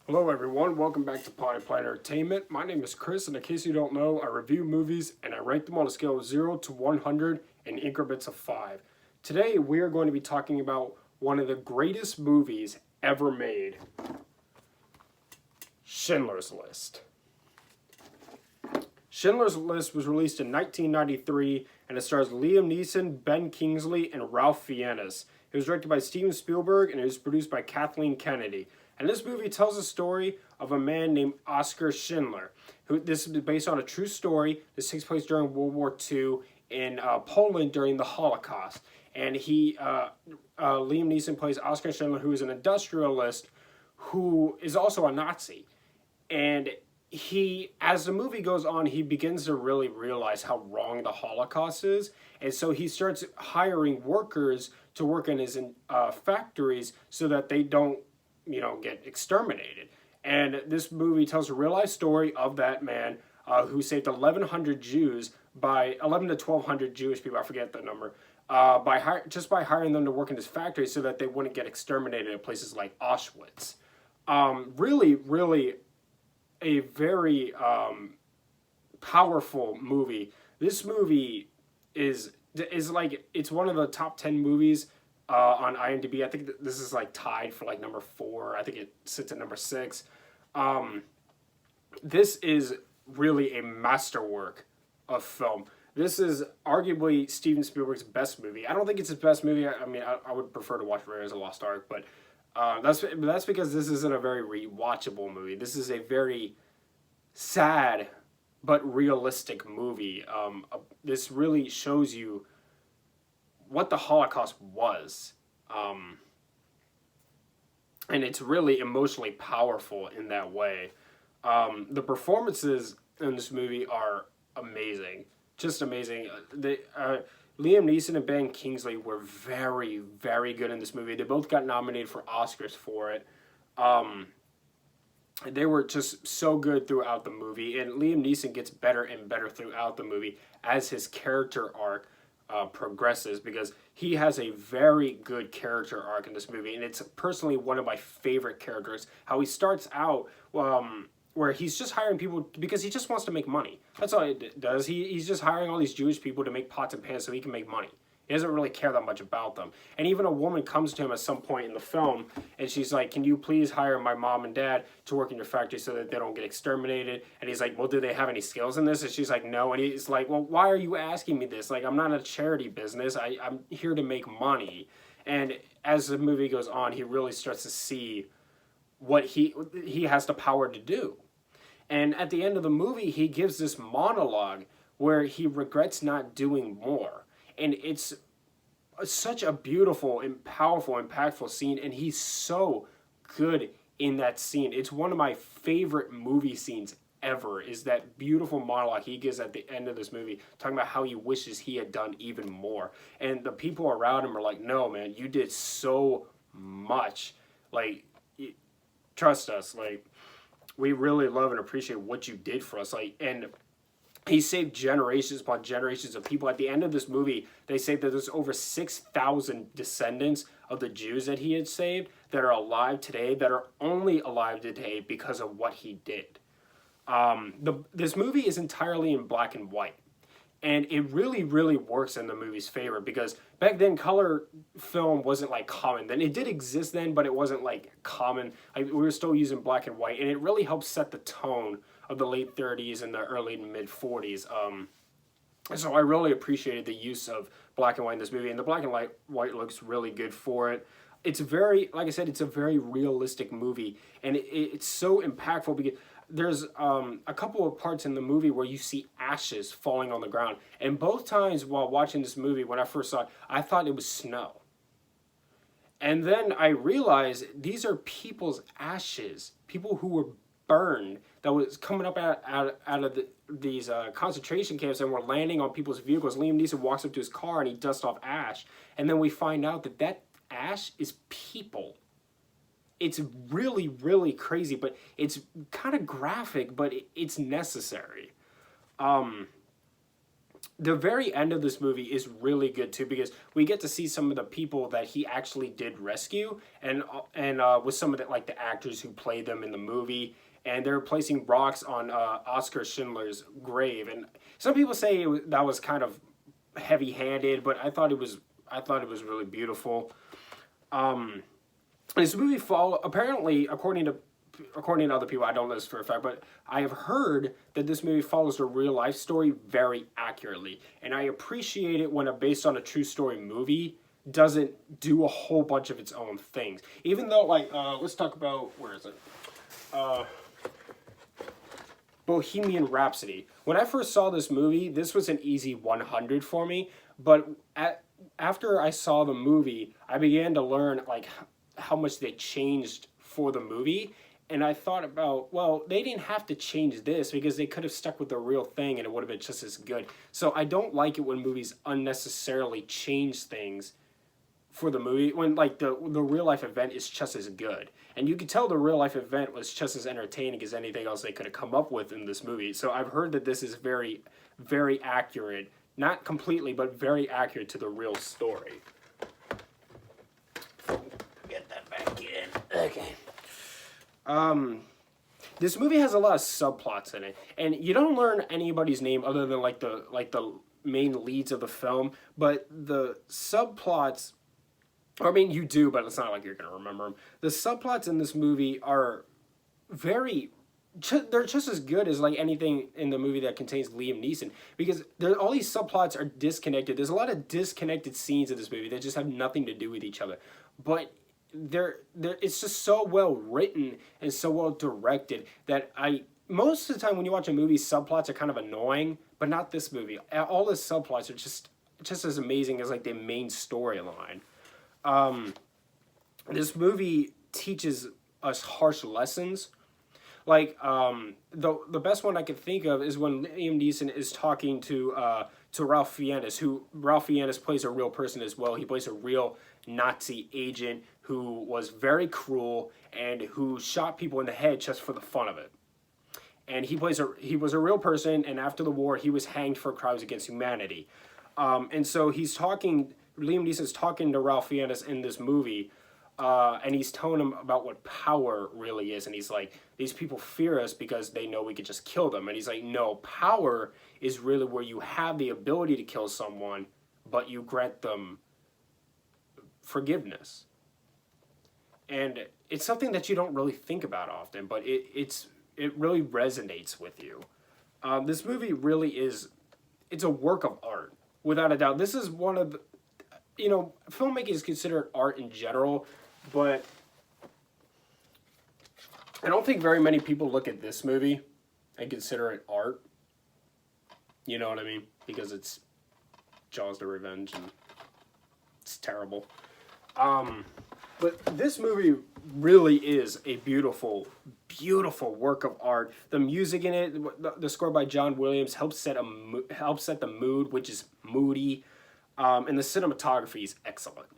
Hello everyone, welcome back to Potty Plant Entertainment. My name is Chris, and in case you don't know, I review movies and I rank them on a scale of 0 to 100 in increments of 5. Today we are going to be talking about one of the greatest movies ever made, Schindler's List. Schindler's List was released in 1993 and it stars Liam Neeson, Ben Kingsley, and Ralph Fiennes. It was directed by Steven Spielberg and it was produced by Kathleen Kennedy. And this movie tells the story of a man named Oskar Schindler. This is based on a true story. This takes place during World War II in Poland during the Holocaust. And Liam Neeson plays Oskar Schindler, who is an industrialist who is also a Nazi. And as the movie goes on, he begins to really realize how wrong the Holocaust is. And so he starts hiring workers to work in his factories so that they don't get exterminated. And this movie tells a real life story of that man who saved 1,100 Jews by 11 to 1,200 Jewish people. I forget the number. By hiring them to work in his factory so that they wouldn't get exterminated at places like Auschwitz. Really, a very powerful movie. This movie is like, it's one of the top 10 movies on IMDb. I think this is like tied for like number 4. I think it sits at number 6. This is really a masterwork of film. This is arguably Steven Spielberg's best movie. I don't think it's his best movie. I would prefer to watch Raiders of the Lost Ark, but that's because this isn't a very rewatchable movie. This is a very sad but realistic movie. This really shows you what the Holocaust was. And it's really emotionally powerful in that way. The performances in this movie are amazing. Just amazing. Liam Neeson and Ben Kingsley were very, very good in this movie. They both got nominated for Oscars for it. They were just so good throughout the movie. And Liam Neeson gets better and better throughout the movie as his character arc progresses, because he has a very good character arc in this movie, and it's personally one of my favorite characters. How he starts out where he's just hiring people because he just wants to make money. That's all he does. He's just hiring all these Jewish people to make pots and pans so he can make money. He doesn't really care that much about them. And even a woman comes to him at some point in the film, and she's like, "Can you please hire my mom and dad to work in your factory so that they don't get exterminated?" And he's like, "Well, do they have any skills in this?" And she's like, "No." And he's like, "Well, why are you asking me this? Like, I'm not a charity business. I'm here to make money." And as the movie goes on, he really starts to see what he has the power to do. And at the end of the movie, he gives this monologue where he regrets not doing more. And it's such a beautiful and powerful, impactful scene, and he's so good in that scene. It's one of my favorite movie scenes ever, is that beautiful monologue he gives at the end of this movie, talking about how he wishes he had done even more. And the people around him are like, "No, man, you did so much. Like, trust us. Like, we really love and appreciate what you did for us." And he saved generations upon generations of people. At the end of this movie, they say that there's over 6,000 descendants of the Jews that he had saved that are alive today, that are only alive today because of what he did. This movie is entirely in black and white. And it really, really works in the movie's favor, because back then color film wasn't like common. Then it did exist then, but it wasn't like common. We were still using black and white, and it really helped set the tone of the late 30s and the early to mid 40s. So I really appreciated the use of black and white in this movie, and the black and white looks really good for it. It's very, like I said, it's a very realistic movie, and it's so impactful because there's a couple of parts in the movie where you see ashes falling on the ground. And both times while watching this movie, when I first saw it, I thought it was snow. And then I realized these are people's ashes, people who were burned, that was coming up out of these concentration camps and were landing on people's vehicles. Liam Neeson walks up to his car and he dusts off ash. And then we find out that ash is people. It's really, really crazy, but it's kind of graphic, but it's necessary. the very end of this movie is really good too, because we get to see some of the people that he actually did rescue, and with some of the like the actors who played them in the movie, and they're placing rocks on Oscar Schindler's grave, and some people say that was kind of heavy-handed, but I thought it was really beautiful. This movie apparently, according to other people, I don't know this for a fact, but I have heard that this movie follows a real life story very accurately, and I appreciate it when a based on a true story movie doesn't do a whole bunch of its own things. Even though, like, let's talk about, where is it? Bohemian Rhapsody. When I first saw this movie, this was an easy 100 for me, but after I saw the movie, I began to learn, like, how much they changed for the movie. And I thought about, well, they didn't have to change this because they could have stuck with the real thing and it would have been just as good. So I don't like it when movies unnecessarily change things for the movie, when like the real life event is just as good. And you could tell the real life event was just as entertaining as anything else they could have come up with in this movie. So I've heard that this is very, very accurate. Not completely, but very accurate to the real story. Get that back in. Okay. This movie has a lot of subplots in it, and you don't learn anybody's name other than like the main leads of the film. But the subplots, I mean, you do, but it's not like you're gonna remember them. The subplots in this movie are they're just as good as like anything in the movie that contains Liam Neeson, because all these subplots are disconnected. There's a lot of disconnected scenes in this movie that just have nothing to do with each other, but it's just so well written and so well directed that most of the time when you watch a movie, subplots are kind of annoying, but not this movie. All the subplots are just as amazing as like the main storyline. This movie teaches us harsh lessons. Like, the best one I can think of is when Liam Neeson is talking to Ralph Fiennes, who Ralph Fiennes plays a real person as well. He plays a real Nazi agent who was very cruel and who shot people in the head just for the fun of it. And he was a real person, and after the war, he was hanged for crimes against humanity. And so Liam Neeson's talking to Ralph Fiennes in this movie, and he's telling him about what power really is. And he's like, these people fear us because they know we could just kill them. And he's like, no, power is really where you have the ability to kill someone, but you grant them forgiveness. And it's something that you don't really think about often, but it really resonates with you. This movie really it's a work of art, without a doubt. This is one of the, filmmaking is considered art in general, but I don't think very many people look at this movie and consider it art. You know what I mean? Because it's Jaws the Revenge and it's terrible. But this movie really is a beautiful, beautiful work of art. The music in it, the score by John Williams, helps set the mood, which is moody. And the cinematography is excellent.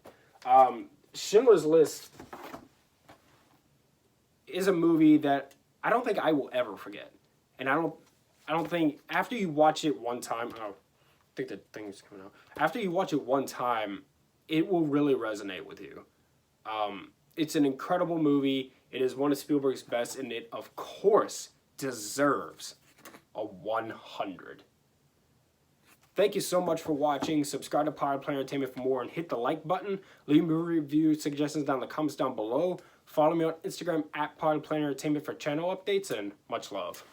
Schindler's List is a movie that I don't think I will ever forget. And I don't think, after you watch it one time, I think the thing's coming out. After you watch it one time, it will really resonate with you. It's an incredible movie. It is one of Spielberg's best, and it, of course, deserves a 100. Thank you so much for watching. Subscribe to Pilot Planet Entertainment for more, and hit the like button. Leave me review suggestions down in the comments down below. Follow me on Instagram at Pilot Planet Entertainment for channel updates, and much love.